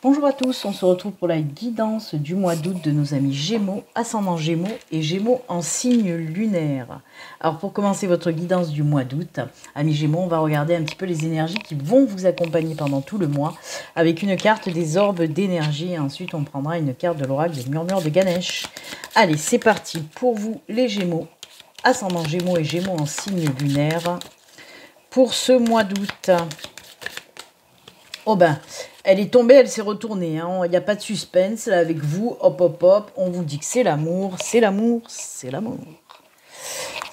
Bonjour à tous, on se retrouve pour la guidance du mois d'août de nos amis Gémeaux, ascendant Gémeaux et Gémeaux en signe lunaire. Alors pour commencer votre guidance du mois d'août, amis Gémeaux, on va regarder un petit peu les énergies qui vont vous accompagner pendant tout le mois avec une carte des orbes d'énergie et ensuite on prendra une carte de l'oracle des murmures de Ganesh. Allez, c'est parti pour vous les Gémeaux, ascendant Gémeaux et Gémeaux en signe lunaire. Pour ce mois d'août, oh ben, elle est tombée, elle s'est retournée. Hein. Il n'y a pas de suspense là avec vous. Hop, hop, hop. On vous dit que c'est l'amour, c'est l'amour, c'est l'amour.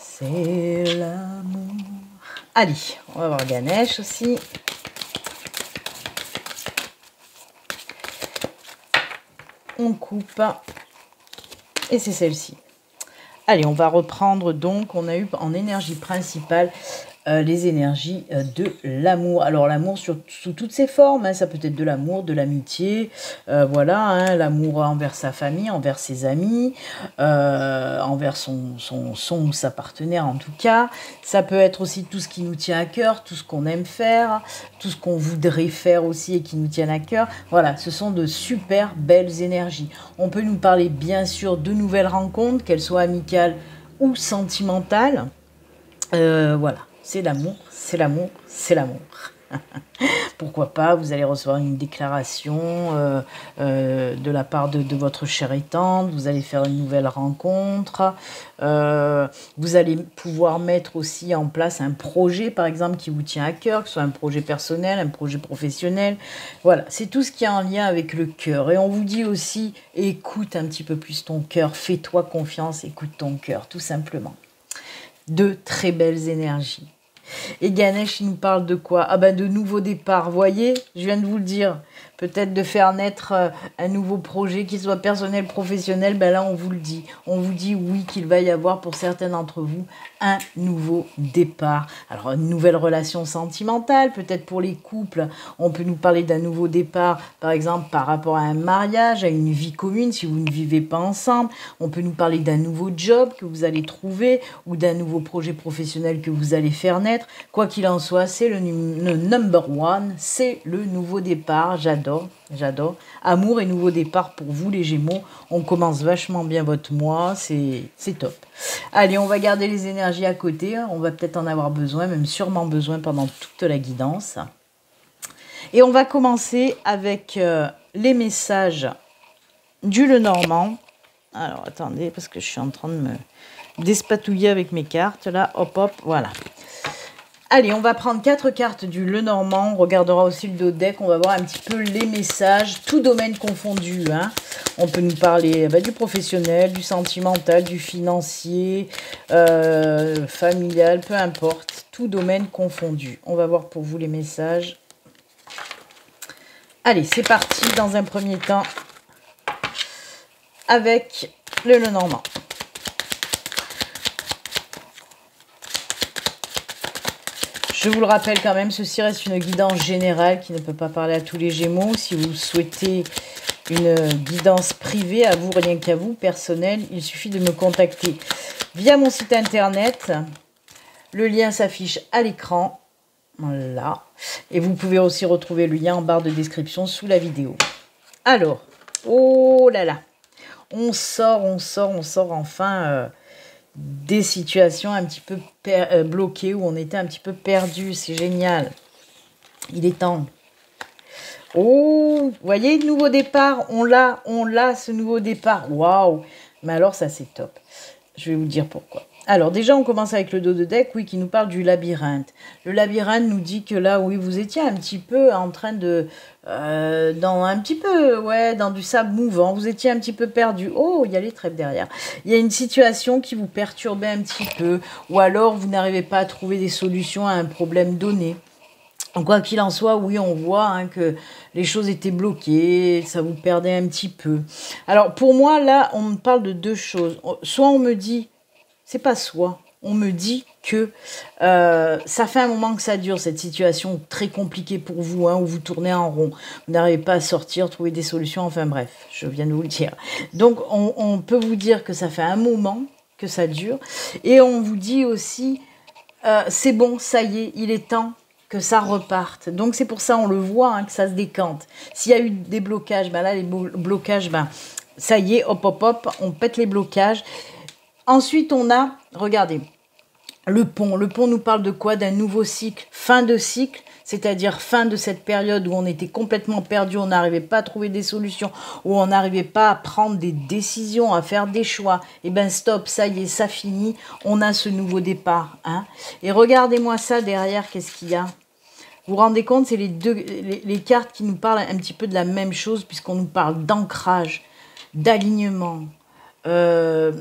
C'est l'amour. Allez, on va voir Ganesh aussi. On coupe. Et c'est celle-ci. Allez, on va reprendre donc. On a eu en énergie principale les énergies de l'amour. Alors l'amour sous toutes ses formes, hein, ça peut être de l'amour, de l'amitié, voilà, hein, l'amour envers sa famille, envers ses amis, envers son ou sa partenaire en tout cas. Ça peut être aussi tout ce qui nous tient à cœur, tout ce qu'on aime faire, tout ce qu'on voudrait faire aussi et qui nous tienne à cœur. Voilà, ce sont de super belles énergies. On peut nous parler bien sûr de nouvelles rencontres, qu'elles soient amicales ou sentimentales. Voilà. C'est l'amour, c'est l'amour, c'est l'amour. Pourquoi pas, vous allez recevoir une déclaration de la part de votre chère et tendre, vous allez faire une nouvelle rencontre, vous allez pouvoir mettre aussi en place un projet, par exemple, qui vous tient à cœur, que ce soit un projet personnel, un projet professionnel. Voilà, c'est tout ce qui est en lien avec le cœur. Et on vous dit aussi, écoute un petit peu plus ton cœur, fais-toi confiance, écoute ton cœur, tout simplement. De très belles énergies. Et Ganesh, il nous parle de quoi? Ah ben de nouveaux départs, voyez, je viens de vous le dire. Peut-être de faire naître un nouveau projet, qu'il soit personnel, professionnel, ben là on vous le dit. On vous dit oui qu'il va y avoir pour certains d'entre vous un nouveau départ. Alors une nouvelle relation sentimentale, peut-être pour les couples, on peut nous parler d'un nouveau départ, par exemple par rapport à un mariage, à une vie commune si vous ne vivez pas ensemble. On peut nous parler d'un nouveau job que vous allez trouver ou d'un nouveau projet professionnel que vous allez faire naître. Quoi qu'il en soit, c'est le number one, c'est le nouveau départ. J'adore. Amour et nouveau départ pour vous les Gémeaux. On commence vachement bien votre mois, c'est top. Allez, on va garder les énergies à côté. On va peut-être en avoir besoin, même sûrement besoin pendant toute la guidance. Et on va commencer avec les messages du Lenormand. Alors, attendez, parce que je suis en train de me despatouiller avec mes cartes. Là, hop, hop, voilà. Allez, on va prendre 4 cartes du Lenormand. On regardera aussi le dos deck. On va voir un petit peu les messages, tout domaine confondu. Hein. On peut nous parler du professionnel, du sentimental, du financier, familial, peu importe. Tout domaine confondu. On va voir pour vous les messages. Allez, c'est parti dans un premier temps avec le Lenormand. Je vous le rappelle quand même, ceci reste une guidance générale qui ne peut pas parler à tous les Gémeaux. Si vous souhaitez une guidance privée, à vous, rien qu'à vous, personnelle, il suffit de me contacter via mon site internet. Le lien s'affiche à l'écran. Voilà. Et vous pouvez aussi retrouver le lien en barre de description sous la vidéo. Alors, oh là là, on sort enfin... des situations un petit peu bloquées, où on était un petit peu perdu. C'est génial. Il est temps. Oh, vous voyez, nouveau départ. On l'a, ce nouveau départ. Waouh. Mais alors, ça, c'est top. Je vais vous dire pourquoi. Alors, déjà, on commence avec le dos de deck, oui, qui nous parle du labyrinthe. Le labyrinthe nous dit que là, oui, vous étiez un petit peu en train de... dans du sable mouvant. Vous étiez un petit peu perdu. Oh, il y a les trèfles derrière. Il y a une situation qui vous perturbait un petit peu. Ou alors, vous n'arrivez pas à trouver des solutions à un problème donné. Quoi qu'il en soit, oui, on voit que les choses étaient bloquées, ça vous perdait un petit peu. Alors, pour moi, là, on me parle de deux choses. Soit on me dit... C'est pas soit. On me dit que ça fait un moment que ça dure, cette situation très compliquée pour vous, où vous tournez en rond. Vous n'arrivez pas à sortir, trouver des solutions, enfin bref, je viens de vous le dire. Donc, on peut vous dire que ça fait un moment que ça dure. Et on vous dit aussi, c'est bon, ça y est, il est temps que ça reparte. Donc c'est pour ça, on le voit, hein, que ça se décante. S'il y a eu des blocages, ben là, les blocages, ben, ça y est, hop, hop, hop, on pète les blocages. Ensuite, on a, regardez, le pont. Le pont nous parle de quoi? D'un nouveau cycle, fin de cycle, c'est-à-dire fin de cette période où on était complètement perdu, on n'arrivait pas à trouver des solutions, où on n'arrivait pas à prendre des décisions, à faire des choix. Et ben stop, ça y est, ça finit, on a ce nouveau départ. Hein. Et regardez-moi ça derrière, qu'est-ce qu'il y a? Vous vous rendez compte, c'est les cartes qui nous parlent un petit peu de la même chose, puisqu'on nous parle d'ancrage, d'alignement, de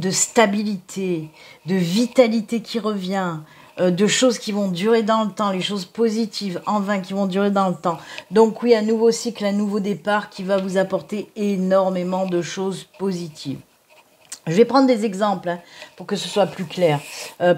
stabilité, de vitalité qui revient, de choses qui vont durer dans le temps, les choses positives, en vain, qui vont durer dans le temps. Donc oui, un nouveau cycle, un nouveau départ qui va vous apporter énormément de choses positives. Je vais prendre des exemples hein, pour que ce soit plus clair.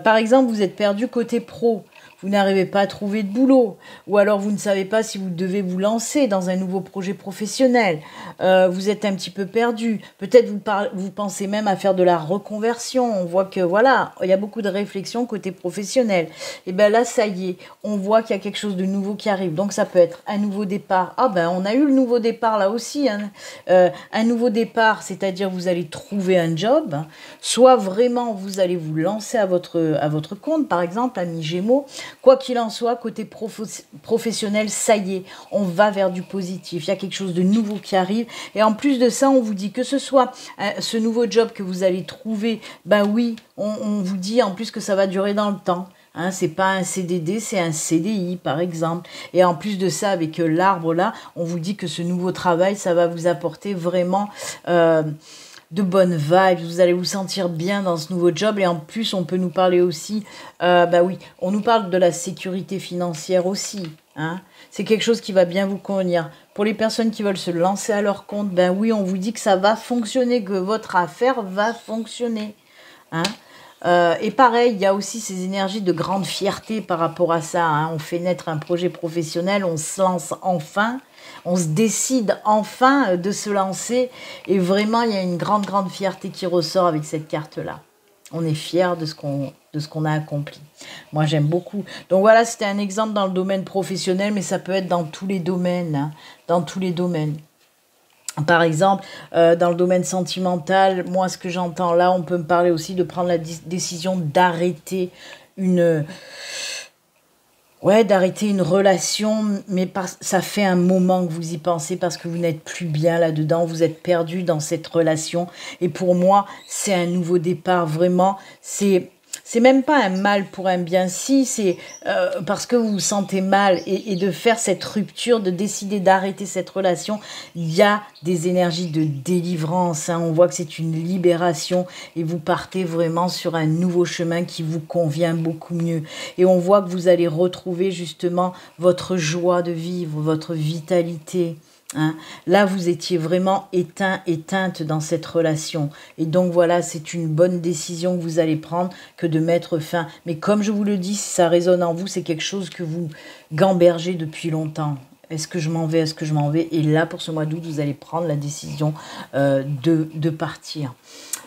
Par exemple, vous êtes perdu côté pro. Vous n'arrivez pas à trouver de boulot, ou alors vous ne savez pas si vous devez vous lancer dans un nouveau projet professionnel, vous êtes un petit peu perdu, peut-être vous pensez même à faire de la reconversion, on voit que voilà, il y a beaucoup de réflexions côté professionnel, et bien là ça y est, on voit qu'il y a quelque chose de nouveau qui arrive, donc ça peut être un nouveau départ, ah ben on a eu le nouveau départ là aussi, hein. Un nouveau départ, c'est-à-dire vous allez trouver un job, soit vraiment vous allez vous lancer à votre compte, par exemple, ami Gémeaux. Quoi qu'il en soit, côté professionnel, ça y est, on va vers du positif. Il y a quelque chose de nouveau qui arrive. Et en plus de ça, on vous dit que ce soit ce nouveau job que vous allez trouver, ben oui, on vous dit en plus que ça va durer dans le temps. Hein, c'est pas un CDD, c'est un CDI, par exemple. Et en plus de ça, avec l'arbre là, on vous dit que ce nouveau travail, ça va vous apporter vraiment... de bonnes vibes, vous allez vous sentir bien dans ce nouveau job et en plus on peut nous parler aussi, bah oui, on nous parle de la sécurité financière aussi, hein. C'est quelque chose qui va bien vous convenir. Pour les personnes qui veulent se lancer à leur compte, ben oui, on vous dit que ça va fonctionner, que votre affaire va fonctionner, hein. Et pareil, il y a aussi ces énergies de grande fierté par rapport à ça, hein. On fait naître un projet professionnel, on se lance enfin, on se décide enfin de se lancer et vraiment il y a une grande fierté qui ressort avec cette carte-là. On est fier de ce qu'on a accompli. Moi j'aime beaucoup. Donc voilà, c'était un exemple dans le domaine professionnel, mais ça peut être dans tous les domaines, hein, dans tous les domaines. Par exemple, dans le domaine sentimental, moi ce que j'entends là, on peut me parler aussi de prendre la décision d'arrêter d'arrêter une relation, mais ça fait un moment que vous y pensez parce que vous n'êtes plus bien là-dedans, vous êtes perdu dans cette relation. Et pour moi, c'est un nouveau départ, vraiment. C'est même pas un mal pour un bien, si, c'est parce que vous vous sentez mal et de faire cette rupture, de décider d'arrêter cette relation, il y a des énergies de délivrance, hein. On voit que c'est une libération et vous partez vraiment sur un nouveau chemin qui vous convient beaucoup mieux. Et on voit que vous allez retrouver justement votre joie de vivre, votre vitalité. Hein. Là, vous étiez vraiment éteinte dans cette relation. Et donc, voilà, c'est une bonne décision que vous allez prendre que de mettre fin. Mais comme je vous le dis, si ça résonne en vous, c'est quelque chose que vous gambergez depuis longtemps. Est-ce que je m'en vais? Est-ce que je m'en vais? Et là, pour ce mois d'août, vous allez prendre la décision de partir.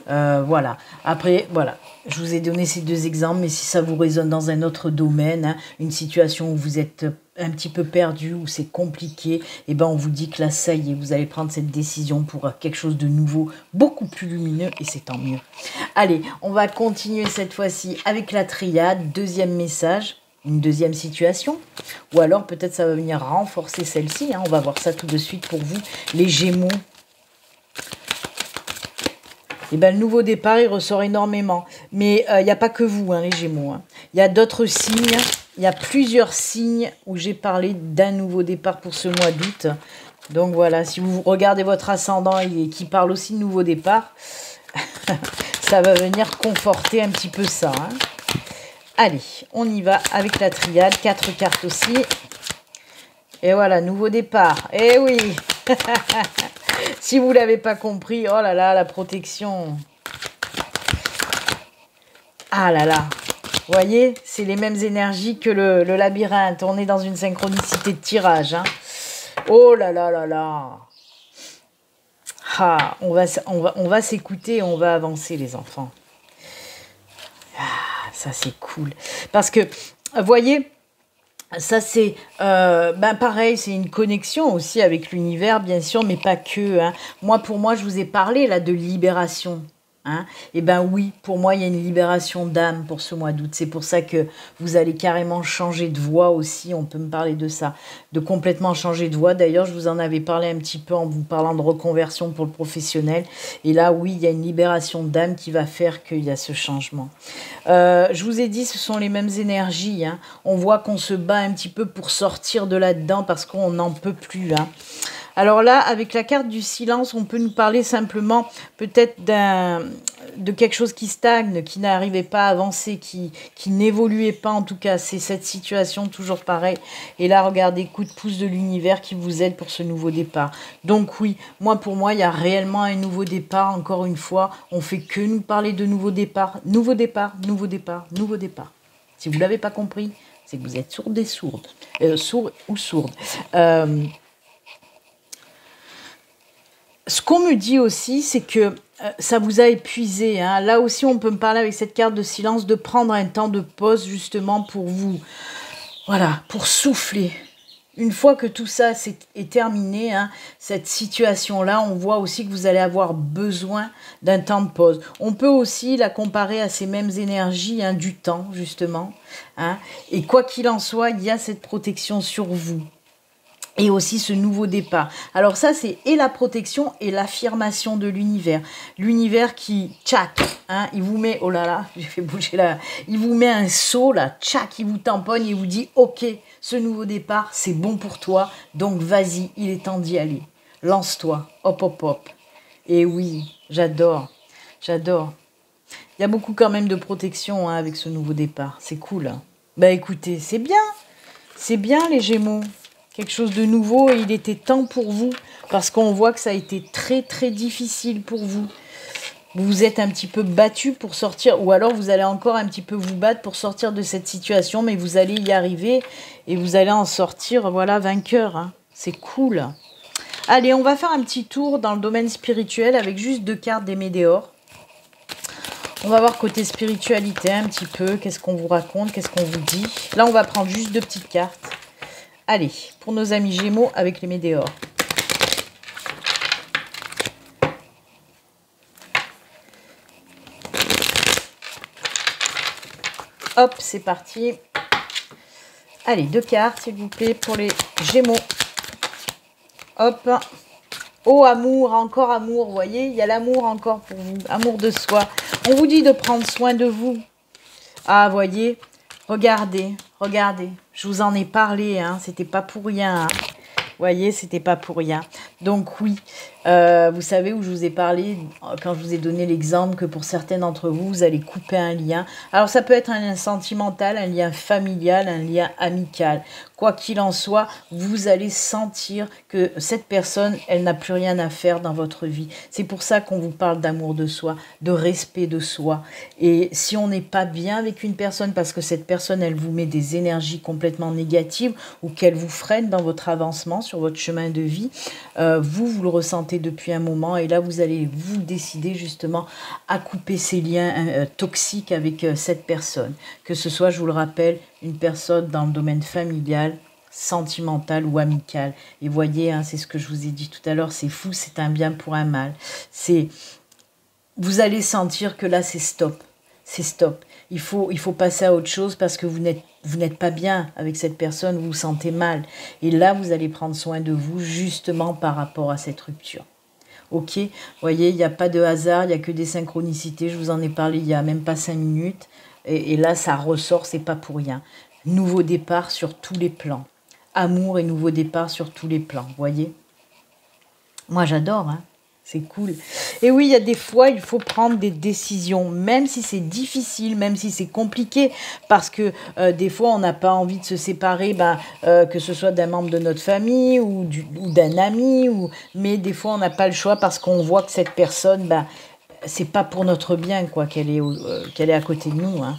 Voilà. Après, voilà. Je vous ai donné ces deux exemples, mais si ça vous résonne dans un autre domaine, hein, une situation où vous êtes un petit peu perdu, où c'est compliqué, et ben on vous dit que là, ça y est, vous allez prendre cette décision pour quelque chose de nouveau, beaucoup plus lumineux, et c'est tant mieux. Allez, on va continuer cette fois-ci avec la triade, deuxième message, une deuxième situation, ou alors peut-être ça va venir renforcer celle-ci, hein, on va voir ça tout de suite pour vous, les Gémeaux. Et bien, le nouveau départ, il ressort énormément. Mais il n'y a pas que vous, hein, les Gémeaux. Hein. Il y a d'autres signes. Il y a plusieurs signes où j'ai parlé d'un nouveau départ pour ce mois d'août. Donc voilà, si vous regardez votre ascendant et qui parle aussi de nouveau départ, ça va venir conforter un petit peu ça. Hein. Allez, on y va avec la triade. 4 cartes aussi. Et voilà, nouveau départ. Eh oui. Si vous ne l'avez pas compris, oh là là, la protection. Ah là là. Vous voyez, c'est les mêmes énergies que le labyrinthe. On est dans une synchronicité de tirage. Hein. Oh là là là là. Ah, on va s'écouter, on va avancer les enfants. Ah, ça c'est cool. Parce que, vous voyez, Ça, c'est pareil, c'est une connexion aussi avec l'univers, bien sûr, mais pas que. Hein. Moi, pour moi, je vous ai parlé là de libération. Hein. Et ben oui, pour moi, il y a une libération d'âme pour ce mois d'août. C'est pour ça que vous allez carrément changer de voix aussi. On peut me parler de ça, de complètement changer de voix. D'ailleurs, je vous en avais parlé un petit peu en vous parlant de reconversion pour le professionnel. Et là, oui, il y a une libération d'âme qui va faire qu'il y a ce changement. Je vous ai dit, ce sont les mêmes énergies. Hein. On voit qu'on se bat un petit peu pour sortir de là-dedans parce qu'on n'en peut plus. Hein. Alors là, avec la carte du silence, on peut nous parler simplement peut-être de quelque chose qui stagne, qui n'arrivait pas à avancer, qui n'évoluait pas en tout cas. C'est cette situation toujours pareil. Et là, regardez, coup de pouce de l'univers qui vous aide pour ce nouveau départ. Donc oui, pour moi, il y a réellement un nouveau départ. Encore une fois, on fait que nous parler de nouveau départ. Nouveau départ, nouveau départ, nouveau départ. Si vous ne l'avez pas compris, c'est que vous êtes sourd et sourde. Sourd ou sourde. Ce qu'on me dit aussi, c'est que ça vous a épuisé. Hein. Là aussi, on peut me parler avec cette carte de silence de prendre un temps de pause justement pour vous, voilà, pour souffler. Une fois que tout ça est terminé, hein, cette situation-là, on voit aussi que vous allez avoir besoin d'un temps de pause. On peut aussi la comparer à ces mêmes énergies hein, du temps, justement. Hein. Et quoi qu'il en soit, il y a cette protection sur vous. Et aussi ce nouveau départ. Alors ça, c'est et la protection et l'affirmation de l'univers. L'univers qui, tchac, hein, il vous met, oh là là, j'ai fait bouger là, il vous met un seau là, tchac, il vous tamponne et vous dit, ok, ce nouveau départ, c'est bon pour toi, donc vas-y, il est temps d'y aller. Lance-toi, hop, hop, hop. Et oui, j'adore, j'adore. Il y a beaucoup quand même de protection hein, avec ce nouveau départ, c'est cool. Hein. Bah écoutez, c'est bien les Gémeaux. Quelque chose de nouveau et il était temps pour vous parce qu'on voit que ça a été très très difficile pour vous. Vous vous êtes un petit peu battu pour sortir ou alors vous allez encore un petit peu vous battre pour sortir de cette situation mais vous allez y arriver et vous allez en sortir voilà vainqueur. Hein. C'est cool. Allez, on va faire un petit tour dans le domaine spirituel avec juste 2 cartes des Médéors. On va voir côté spiritualité un petit peu. Qu'est-ce qu'on vous raconte? Qu'est-ce qu'on vous dit? Là, on va prendre juste 2 petites cartes. Allez, pour nos amis Gémeaux avec les Médéors. Hop, c'est parti. Allez, 2 cartes, s'il vous plaît, pour les Gémeaux. Hop. Oh, amour, encore amour, vous voyez, il y a l'amour encore pour vous. Amour de soi. On vous dit de prendre soin de vous. Ah, voyez, regardez, regardez. Je vous en ai parlé, hein, c'était pas pour rien. Hein. Vous voyez, c'était pas pour rien. Donc oui, vous savez où je vous ai parlé, quand je vous ai donné l'exemple que pour certains d'entre vous, vous allez couper un lien. Alors ça peut être un lien sentimental, un lien familial, un lien amical. Quoi qu'il en soit, vous allez sentir que cette personne, elle n'a plus rien à faire dans votre vie. C'est pour ça qu'on vous parle d'amour de soi, de respect de soi. Et si on n'est pas bien avec une personne, parce que cette personne, elle vous met des énergies complètement négatives ou qu'elle vous freine dans votre avancement sur votre chemin de vie, vous le ressentez depuis un moment et là, vous allez vous décider justement à couper ces liens toxiques avec cette personne. Que ce soit, je vous le rappelle, une personne dans le domaine familial, sentimental ou amical. Et voyez, hein, c'est ce que je vous ai dit tout à l'heure, c'est fou, c'est un bien pour un mal. Vous allez sentir que là, c'est stop. C'est stop. Il faut passer à autre chose parce que vous n'êtes pas bien avec cette personne, vous vous sentez mal. Et là, vous allez prendre soin de vous justement par rapport à cette rupture. Ok, vous voyez, il n'y a pas de hasard, il n'y a que des synchronicités. Je vous en ai parlé il n'y a même pas 5 minutes. Et là, ça ressort, c'est pas pour rien. Nouveau départ sur tous les plans. Amour et nouveau départ sur tous les plans, vous voyez. Moi, j'adore, hein. C'est cool. Et oui, il y a des fois, il faut prendre des décisions, même si c'est difficile, même si c'est compliqué, parce que des fois, on n'a pas envie de se séparer, que ce soit d'un membre de notre famille ou d'un ami, mais des fois, on n'a pas le choix parce qu'on voit que cette personne, c'est pas pour notre bien quoi qu'elle est à côté de nous. Hein.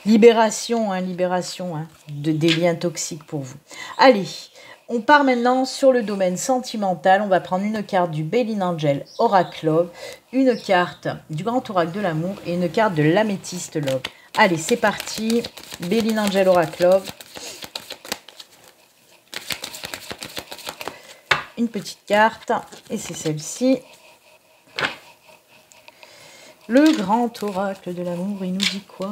Libération, des liens toxiques pour vous. Allez, on part maintenant sur le domaine sentimental. On va prendre une carte du Béline Angel Oracle Love, une carte du Grand Oracle de l'amour et une carte de l'Améthyste Love. Allez, c'est parti. Béline Angel Oracle Love. Une petite carte. Et c'est celle-ci. Le grand oracle de l'amour, il nous dit quoi?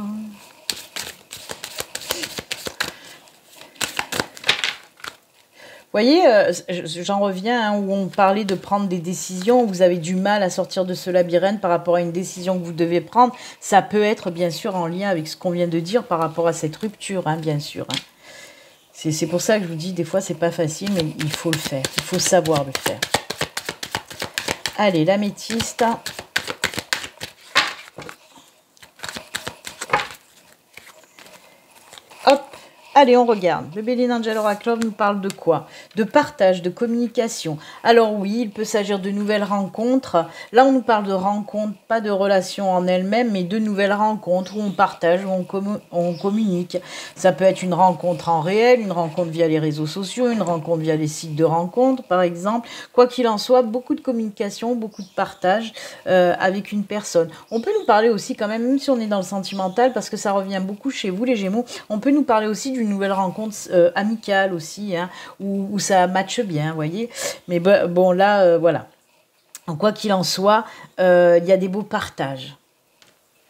Vous voyez, j'en reviens, hein, où on parlait de prendre des décisions, vous avez du mal à sortir de ce labyrinthe par rapport à une décision que vous devez prendre. Ça peut être bien sûr en lien avec ce qu'on vient de dire par rapport à cette rupture, hein, bien sûr. Hein. C'est pour ça que je vous dis, des fois, c'est pas facile, mais il faut le faire. Il faut savoir le faire. Allez, l'améthyste. Hop. Allez, on regarde. Le Béline Angel Oracle Love nous parle de quoi? De partage, de communication. Alors oui, il peut s'agir de nouvelles rencontres. Là, on nous parle de rencontres, pas de relations en elles-mêmes, mais de nouvelles rencontres où on partage, où on communique. Ça peut être une rencontre en réel, une rencontre via les réseaux sociaux, une rencontre via les sites de rencontres, par exemple. Quoi qu'il en soit, beaucoup de communication, beaucoup de partage avec une personne. On peut nous parler aussi quand même si on est dans le sentimental, parce que ça revient beaucoup chez vous, les Gémeaux, on peut nous parler aussi d'une nouvelle rencontre amicale aussi, hein, où ça matche bien, vous voyez. Mais bon, là, voilà. Quoi qu'il en soit, il y a des beaux partages.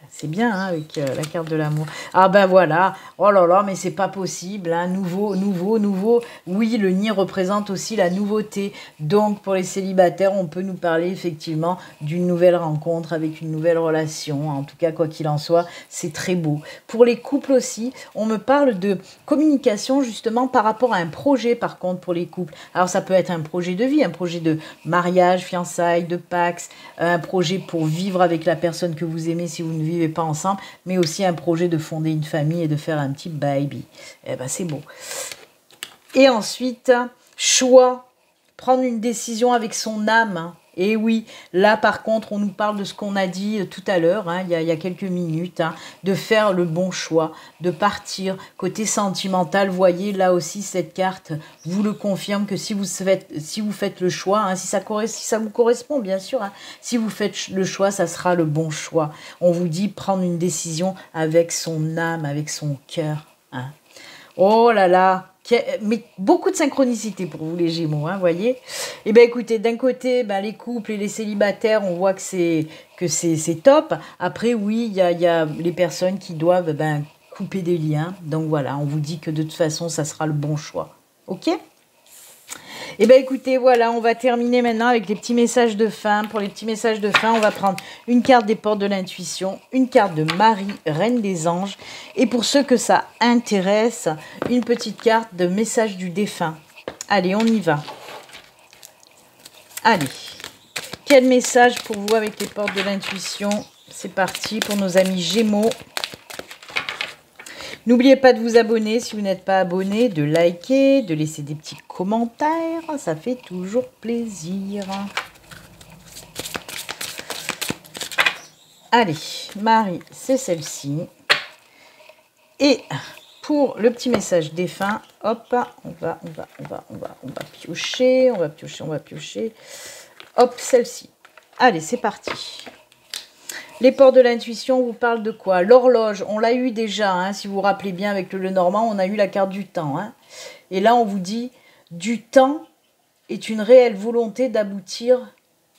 C'est bien, hein, avec la carte de l'amour. Ah ben voilà, oh là là, mais c'est pas possible, hein. Nouveau. Oui, le nid représente aussi la nouveauté. Donc, pour les célibataires, on peut nous parler effectivement d'une nouvelle rencontre avec une nouvelle relation. En tout cas, quoi qu'il en soit, c'est très beau. Pour les couples aussi, on me parle de communication justement par rapport à un projet, par contre, pour les couples. Alors, ça peut être un projet de vie, un projet de mariage, fiançailles, de Pax, un projet pour vivre avec la personne que vous aimez si vous ne vivez pas ensemble, mais aussi un projet de fonder une famille et de faire un petit baby. Eh ben, c'est beau. Et ensuite, choix, prendre une décision avec son âme. Et oui, là par contre, on nous parle de ce qu'on a dit tout à l'heure, hein, il y a quelques minutes, hein, de faire le bon choix, de partir. Côté sentimental, voyez là aussi cette carte vous le confirme que si vous faites le choix, hein, si ça vous correspond bien sûr, hein, si vous faites le choix, ça sera le bon choix. On vous dit prendre une décision avec son âme, avec son cœur. Hein. Oh là là, mais beaucoup de synchronicité pour vous les Gémeaux, hein, voyez. Et bien écoutez, d'un côté, ben, les couples et les célibataires, on voit que c'est top. Après, oui, il y a les personnes qui doivent couper des liens. Donc voilà, on vous dit que de toute façon, ça sera le bon choix. Ok ? Et bien écoutez, voilà, on va terminer maintenant avec les petits messages de fin. Pour les petits messages de fin, on va prendre une carte des portes de l'intuition, une carte de Marie, reine des anges. Et pour ceux que ça intéresse, une petite carte de message du défunt. Allez, on y va. Allez, quel message pour vous avec les portes de l'intuition? C'est parti pour nos amis Gémeaux. N'oubliez pas de vous abonner si vous n'êtes pas abonné, de liker, de laisser des petits commentaires. Ça fait toujours plaisir. Allez, Marie, c'est celle-ci. Et pour le petit message défunt, hop, on va piocher, on va piocher. Hop, celle-ci. Allez, c'est parti. Les portes de l'intuition vous parlent de quoi? L'horloge, on l'a eu déjà, hein, si vous vous rappelez bien avec le Lenormand, on a eu la carte du temps. Hein. Et là, on vous dit, du temps est une réelle volonté d'aboutir,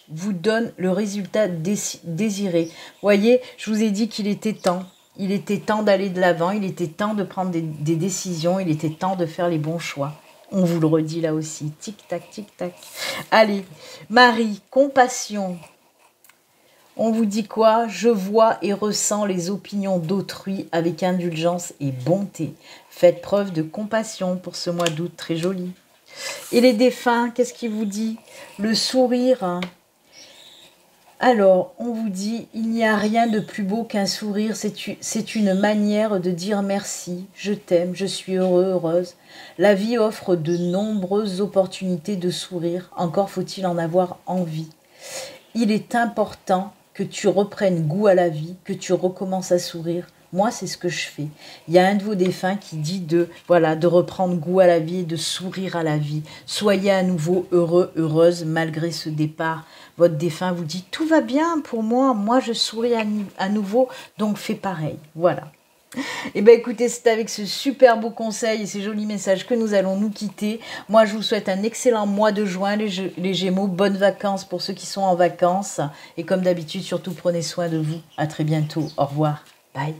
vous donne le résultat désiré. Voyez, je vous ai dit qu'il était temps. Il était temps d'aller de l'avant, il était temps de prendre des décisions, il était temps de faire les bons choix. On vous le redit là aussi, tic-tac, tic-tac. Allez, Marie, compassion. On vous dit quoi? Je vois et ressens les opinions d'autrui avec indulgence et bonté. Faites preuve de compassion pour ce mois d'août très joli. Et les défunts, qu'est-ce qu'il vous dit? Le sourire. Alors, on vous dit, il n'y a rien de plus beau qu'un sourire. C'est une manière de dire merci. Je t'aime, je suis heureux, heureuse. La vie offre de nombreuses opportunités de sourire. Encore faut-il en avoir envie. Il est important que tu reprennes goût à la vie, que tu recommences à sourire. Moi, c'est ce que je fais. Il y a un de vos défunts qui dit de reprendre goût à la vie et de sourire à la vie. Soyez à nouveau heureux, heureuse, malgré ce départ. Votre défunt vous dit, tout va bien pour moi, moi je souris à nouveau, donc fais pareil. Voilà. Et bien écoutez, c'est avec ce super beau conseil et ces jolis messages que nous allons nous quitter. Moi, je vous souhaite un excellent mois de juin, les Gémeaux. Bonnes vacances pour ceux qui sont en vacances. Et comme d'habitude, surtout prenez soin de vous. À très bientôt. Au revoir. Bye.